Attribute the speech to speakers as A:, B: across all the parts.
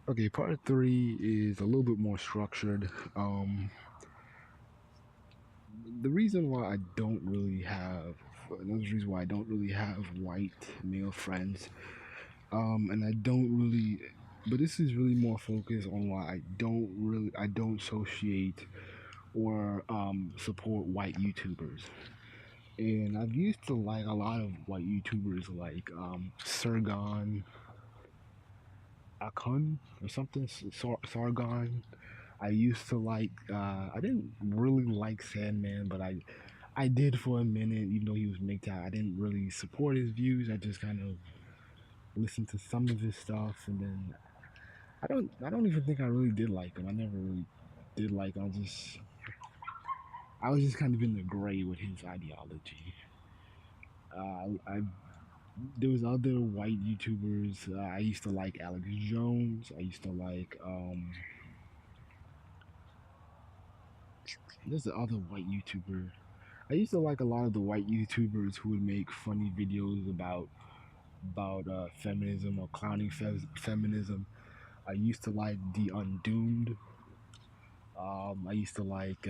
A: Okay, part three is a little bit more structured. The reason why I don't really have another reason why I don't really have white male friends, and I don't really, but this is really more focused on why I don't associate or support white YouTubers. And I've used to like a lot of white YouTubers like Sergon Akun or something, Sargon. I used to like. I didn't really like Sandman, but I did for a minute, even though he was made out. I didn't really support his views. I just kind of listened to some of his stuff, and then I don't even think I really did like him. I never really did like him. I was just kind of in the gray with his ideology. I there was other white YouTubers. I used to like Alex Jones. I used to like there's the other white YouTuber. I used to like a lot of the white YouTubers who would make funny videos about feminism or clowning feminism. I used to like the Undoomed. I used to like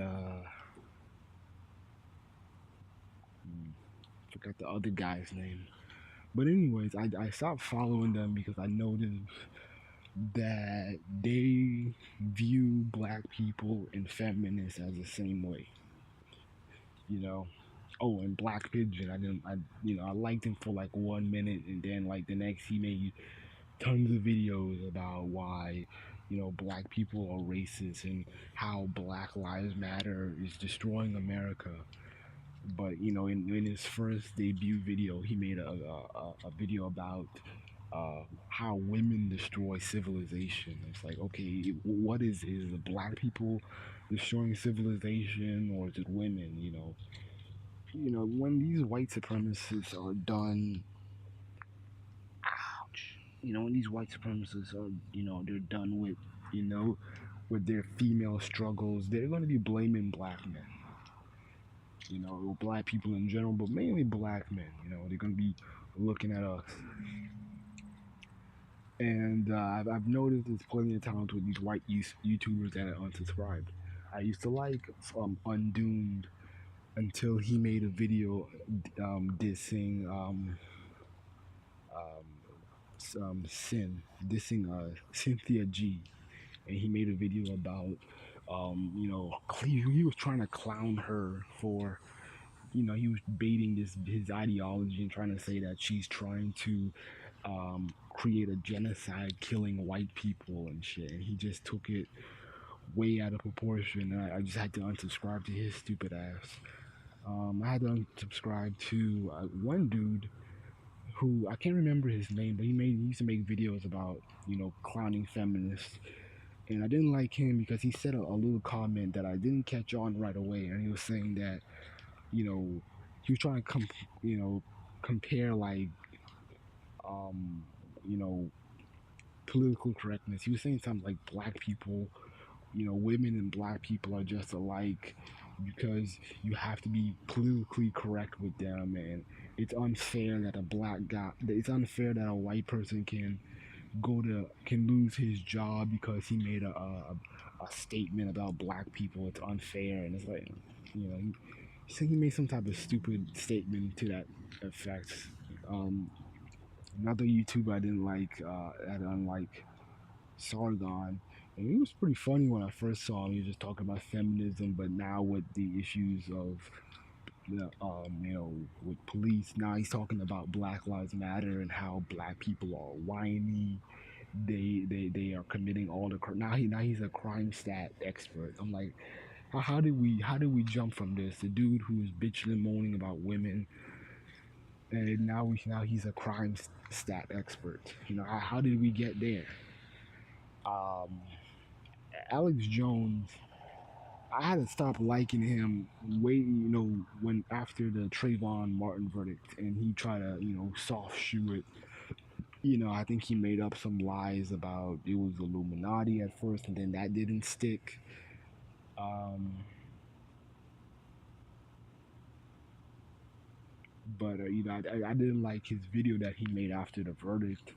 A: forgot the other guy's name. But anyways, I stopped following them because I noticed that they view black people and feminists as the same way. You know. Oh, and Black Pigeon. I didn't. I liked him for like 1 minute, and then like the next he made tons of videos about why black people are racist and how Black Lives Matter is destroying America. But in his first debut video, he made a video about how women destroy civilization. It's like, okay, what is the black people destroying civilization, or is it women? When these white supremacists are done, ouch. When these white supremacists are, they're done you know, with their female struggles, they're going to be blaming black men, or black people in general, but mainly black men. They're going to be looking at us. And I've noticed there's plenty of times with these white YouTubers that are unsubscribed. I used to like Undoomed until he made a video dissing um, dissing Cynthia G, and he made a video about he was trying to clown her for he was baiting his ideology and trying to say that she's trying to create a genocide, killing white people and shit. And he just took it way out of proportion. And I just had to unsubscribe to his stupid ass. I had to unsubscribe to one dude who I can't remember his name, but he used to make videos about clowning feminists, and I didn't like him because he said a little comment that I didn't catch on right away, and he was saying that you know he was trying to compare like um you know political correctness. He was saying something like black people, women and black people are just alike because you have to be politically correct with them, and it's unfair that a black guy, it's unfair that a white person can lose his job because he made a statement about black people. It's unfair, and it's like, he made some type of stupid statement to that effect. Um, Another YouTuber I didn't like, I didn't like Sargon. And he was pretty funny when I first saw him. He was just talking about feminism, but now with the issues of with police, now he's talking about Black Lives Matter and how black people are whiny. They are committing all the now he's a crime stat expert. I'm like, how did we jump from this? The dude who was bitching and moaning about women, and now he's a crime stat expert. How did we get there? Um, Alex Jones, I had to stop liking him way, when after the Trayvon Martin verdict, and he tried to, soft shoe it. I think he made up some lies about it was Illuminati at first, and then that didn't stick. Um, but I didn't like his video that he made after the verdict.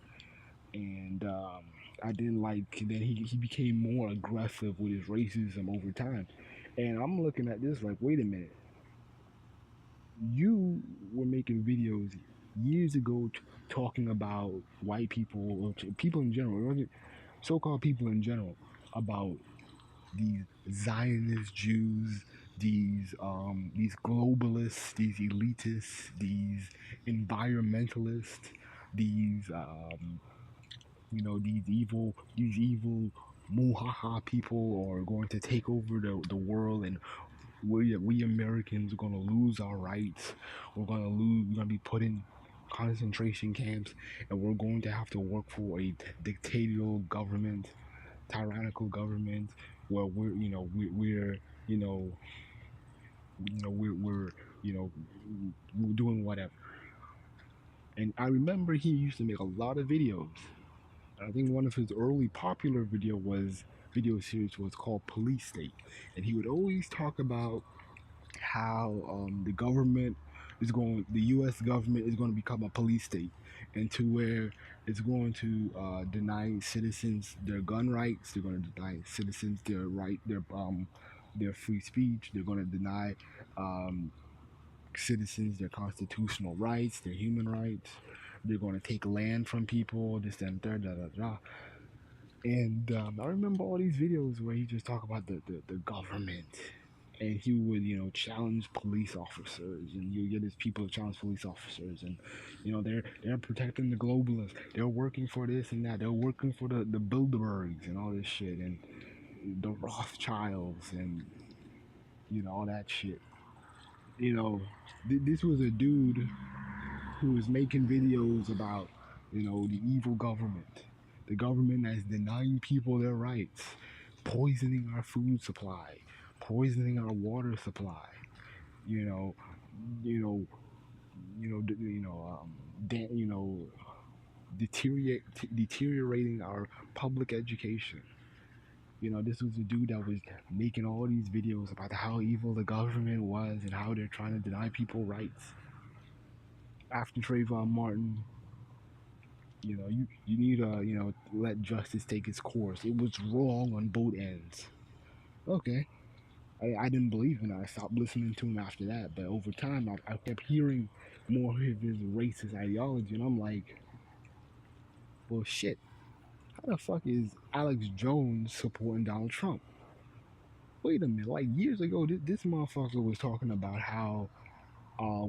A: and I didn't like. Then he became more aggressive with his racism over time, and I'm looking at this like, wait a minute, you were making videos years ago talking about white people or people in general, or so-called people in general, about these Zionist Jews, these globalists, these elitists, these environmentalists, these these evil muhaha people are going to take over the world, and we Americans are going to lose our rights. We're going to be put in concentration camps, and we're going to have to work for a dictatorial government, tyrannical government, where we're you know we're we're doing whatever. And I remember he used to make a lot of videos. I think one of his early popular video series was called Police State, and he would always talk about how the U.S. government is going to become a police state, and to where it's going to deny citizens their gun rights. They're going to deny citizens their free speech. They're going to deny um, citizens their constitutional rights, their human rights. They're going to take land from people, this, that, and third, da, da, da. And I remember all these videos where he just talk about the government, and he would challenge police officers, and you get his people to challenge police officers, and they're protecting the globalists, they're working for this and that, they're working for the Bilderbergs and all this shit, and the Rothschilds, and all that shit. You know, this was a dude who was making videos about the evil government, the government that's denying people their rights, poisoning our food supply, poisoning our water supply, you know, you know, da- you know, deteriorating our public education. This was a dude that was making all these videos about how evil the government was and how they're trying to deny people rights. After Trayvon Martin, you need to let justice take its course. It was wrong on both ends. Okay, I didn't believe him. I stopped listening to him after that. But over time, I kept hearing more of his racist ideology, and I'm like, well, shit. How the fuck is Alex Jones supporting Donald Trump? Wait a minute. Like years ago, this motherfucker was talking about how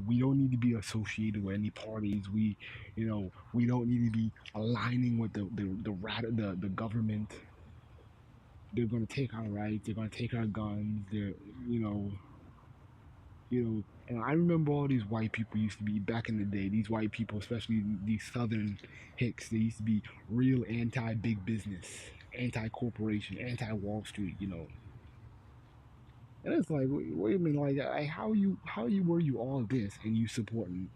A: we don't need to be associated with any parties. We don't need to be aligning with the government. They're gonna take our rights. They're gonna take our guns. You know, And I remember all these white people used to be back in the day. These white people, especially these Southern hicks, they used to be real anti big business, anti corporation, anti Wall Street. And it's like, wait a minute, like how you were you all this and you supporting,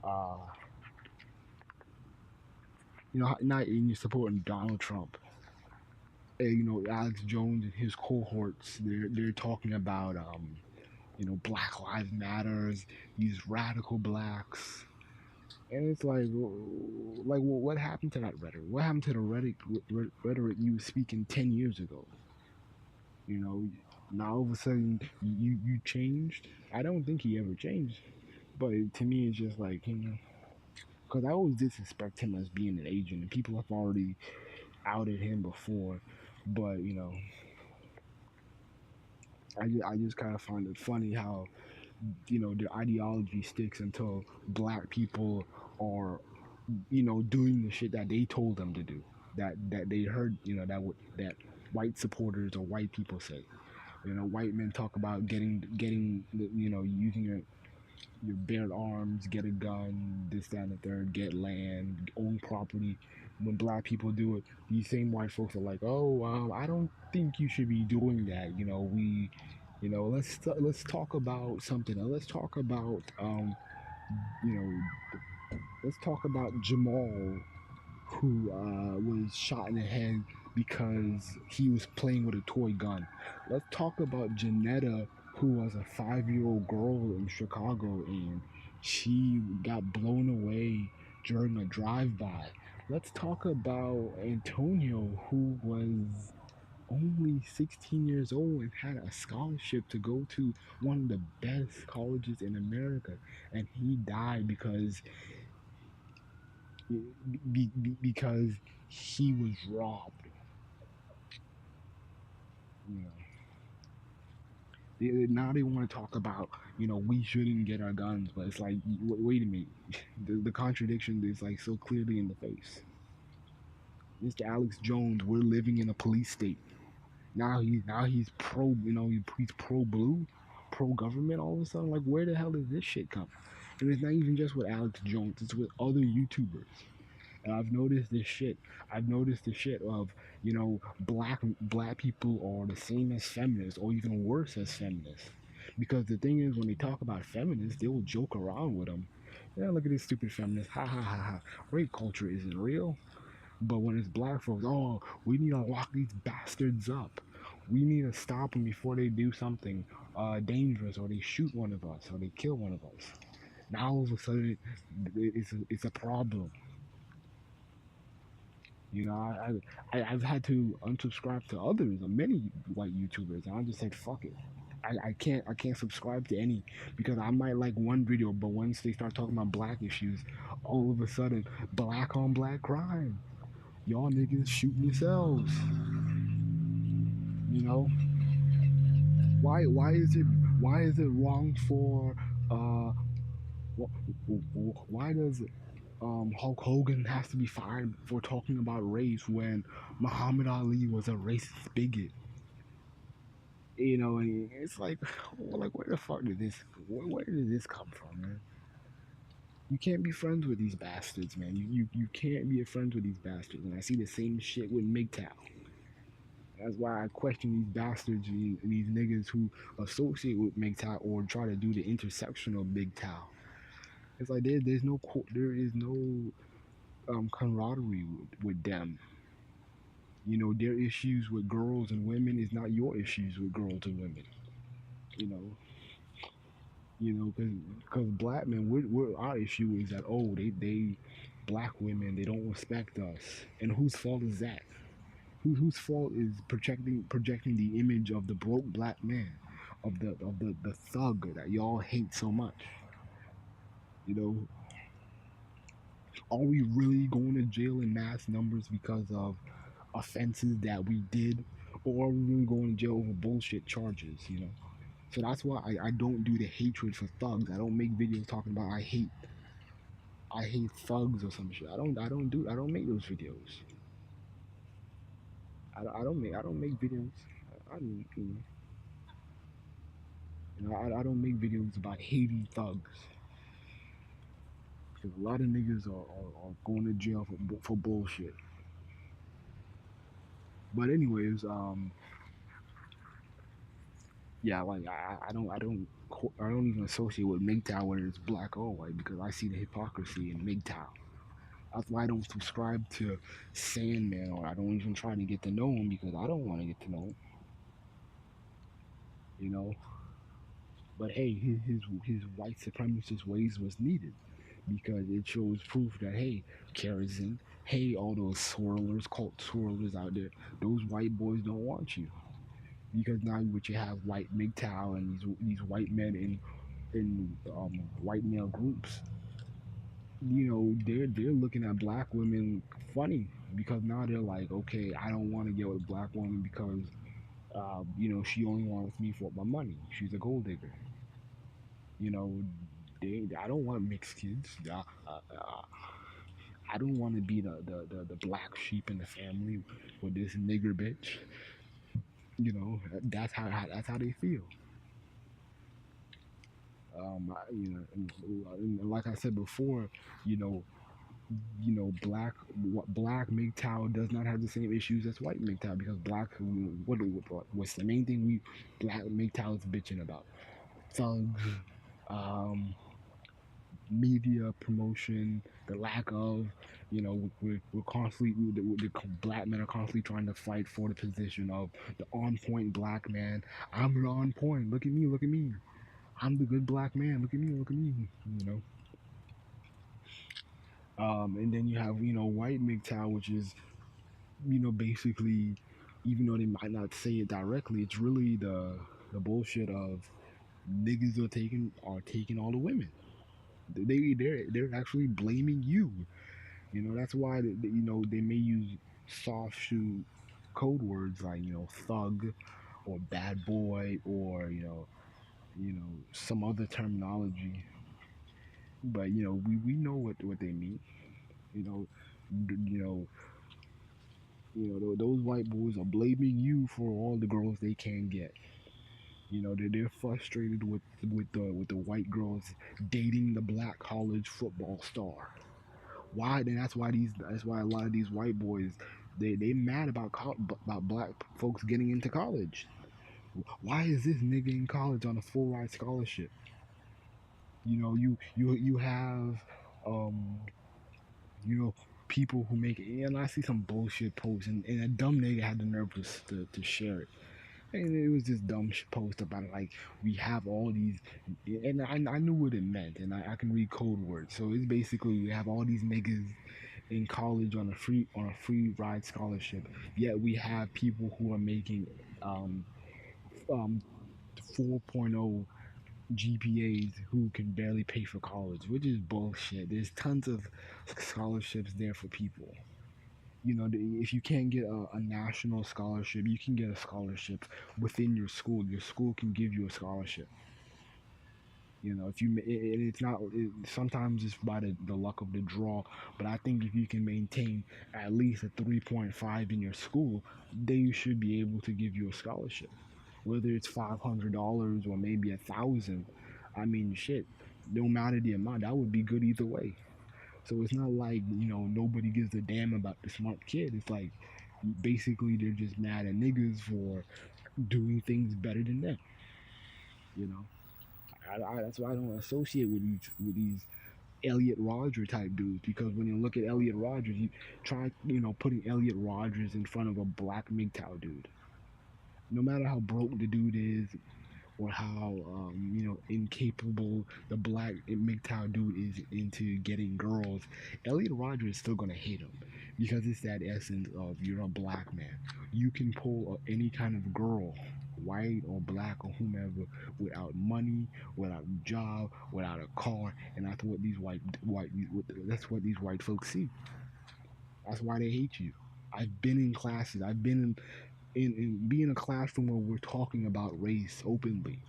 A: uh, not and you supporting Donald Trump. And, Alex Jones and his cohorts, they're talking about Black Lives Matters, these radical blacks, and it's like, well, what happened to that rhetoric? What happened to the rhetoric you were speaking 10 years ago? You know, now all of a sudden you changed. I don't think he ever changed, but to me it's just like because I always disrespect him as being an agent, and people have already outed him before, but I just kind of find it funny how their ideology sticks until black people are doing the shit that they told them to do, that they heard that white supporters or white people say. White men talk about getting using your bare arms, get a gun, this, that, and the third, get land, own property. When black people do it, these same white folks are like, "Oh, I don't think you should be doing that." Let's talk about something. Let's talk about you know, let's talk about Jamal, who was shot in the head because he was playing with a toy gun. Let's talk about Janetta, who was a 5-year-old girl in Chicago and she got blown away during a drive-by. let's talk about Antonio, who was only 16 years old and had a scholarship to go to one of the best colleges in America, and he died because he was robbed. You know, now they want to talk about, we shouldn't get our guns, but it's like, wait a minute, the contradiction is like so clearly in the face. Mr. Alex Jones, we're living in a police state. Now he's pro, he's pro blue, pro government. All of a sudden, like, where the hell did this shit come? And it's not even just with Alex Jones; it's with other YouTubers. And I've noticed this shit. I've noticed the shit of, black people are the same as feminists, or even worse as feminists. Because the thing is, when they talk about feminists, they will joke around with them. Yeah, look at this stupid feminist. Ha ha ha ha. Rape culture isn't real. But when it's black folks, oh, we need to lock these bastards up. We need to stop them before they do something dangerous, or they shoot one of us, or they kill one of us. Now all of a sudden, it's a problem. I've had to unsubscribe to others, many white YouTubers, and I just said fuck it. I can't subscribe to any, because I might like one video, but once they start talking about black issues, all of a sudden, black on black crime. Y'all niggas shooting yourselves. You know why is it wrong for uh why does Hulk Hogan has to be fired for talking about race when Muhammad Ali was a racist bigot? And it's like, like, where the fuck did this where did this come from, man? You can't be friends with these bastards, man. You can't be friends with these bastards. And I see the same shit with MGTOW. That's why I question these bastards, these niggas who associate with MGTOW or try to do the intersectional MGTOW. It's like there is no camaraderie with them. Their issues with girls and women is not your issues with girls and women. You know, because black men, our issue is that, oh, they black women, they don't respect us, and whose fault is that? Whose fault is projecting the image of the broke black man, of the thug that y'all hate so much? You know, are we really going to jail in mass numbers because of offenses that we did, or are we really going to jail over bullshit charges? So that's why I don't do the hatred for thugs. I don't make videos talking about I hate thugs or some shit. I don't make those videos. I don't make videos. I don't I don't make videos about hating thugs, because a lot of niggas are going to jail for bullshit. But anyways, yeah, like I don't even associate with MGTOW whether it's black or white, because I see the hypocrisy in MGTOW. That's why I don't subscribe to Sandman, or I don't even try to get to know him, because I don't want to get to know him. You know. But hey, his white supremacist ways was needed, because it shows proof that, hey, Kerosene, hey, all those swirlers, cult swirlers out there, those white boys don't want you, because now what you have white MGTOW and these white men in white male groups. They're looking at black women funny, because now they're like, okay, I don't want to get with a black woman because she only wants me for my money. She's a gold digger. You know, I don't want mixed kids. I don't want to be the black sheep in the family with this nigger bitch. That's how they feel. And like I said before, you know, black MGTOW does not have the same issues as white MGTOW, because what's the main thing we black MGTOW is bitching about? Thugs, um, media promotion, the lack of, we're constantly, the black men are constantly trying to fight for the position of the on point black man. I'm the on point. Look at me, look at me. I'm the good black man. Look at me, look at me. You know. And then you have, white MGTOW, which is, basically, even though they might not say it directly, it's really the bullshit of niggas are taking all the women. They're actually blaming you. That's why they may use soft shoe code words like thug or bad boy or some other terminology. But we know what they mean. You know, you know, those white boys are blaming you for all the girls they can't get. They're frustrated with the white girls dating the black college football star. Why? Then that's why a lot of these white boys they mad about black folks getting into college. Why is this nigga in college on a full ride scholarship? You have um you know people who make it. And I see some bullshit posts, and a dumb nigga had the nerve to share it. And it was this dumb post about it, like we have all these, and I knew what it meant, and I can read code words. So it's basically we have all these niggas in college on a free ride scholarship. Yet we have people who are making um, um, 4.0 GPAs who can barely pay for college, which is bullshit. There's tons of scholarships there for people. If you can't get a national scholarship, you can get a scholarship within your school. Your school can give you a scholarship. If you it's not sometimes it's by the luck of the draw, but I think if you can maintain at least a 3.5 in your school, then you should be able to give you a scholarship, whether it's $500 or maybe 1,000. I mean, shit, no matter the amount, that would be good either way. So it's not like nobody gives a damn about the smart kid. It's like basically they're just mad at niggas for doing things better than them. You know, that's why I don't associate with these Elliot Rodger type dudes, because when you look at Elliot Rodgers, you try putting Elliot Rodgers in front of a black MGTOW dude. No matter how broke the dude is, or how incapable the black MGTOW dude is into getting girls, Elliot Rodgers is still gonna hate him because it's that essence of you're a black man. You can pull any kind of girl, white or black or whomever, without money, without a job, without a car, and that's what these white folks see. That's why they hate you. I've been in classes. I've been in be in a classroom where we're talking about race openly.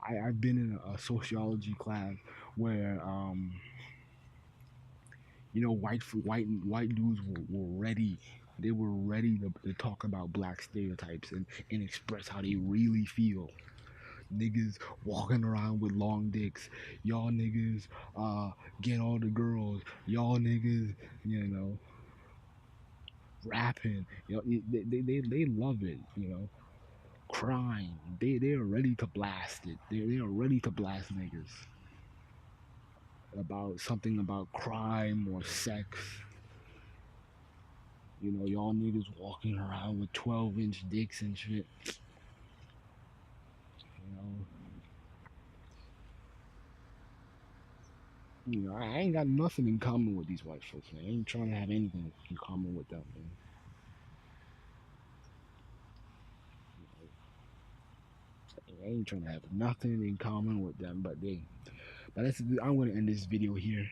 A: I've been in a sociology class where white dudes were ready. They were ready to talk about black stereotypes and express how they really feel. Niggas walking around with long dicks. Y'all niggas get all the girls. Y'all niggas, you know, rapping. They love it. Crime. They are ready to blast it. They are ready to blast niggas about something about crime or sex. Y'all niggas walking around with 12-inch dicks and shit. You know, I ain't got nothing in common with these white folks, man. I ain't trying to have anything in common with them, man. I ain't trying to have nothing in common with them, but I'm gonna end this video here.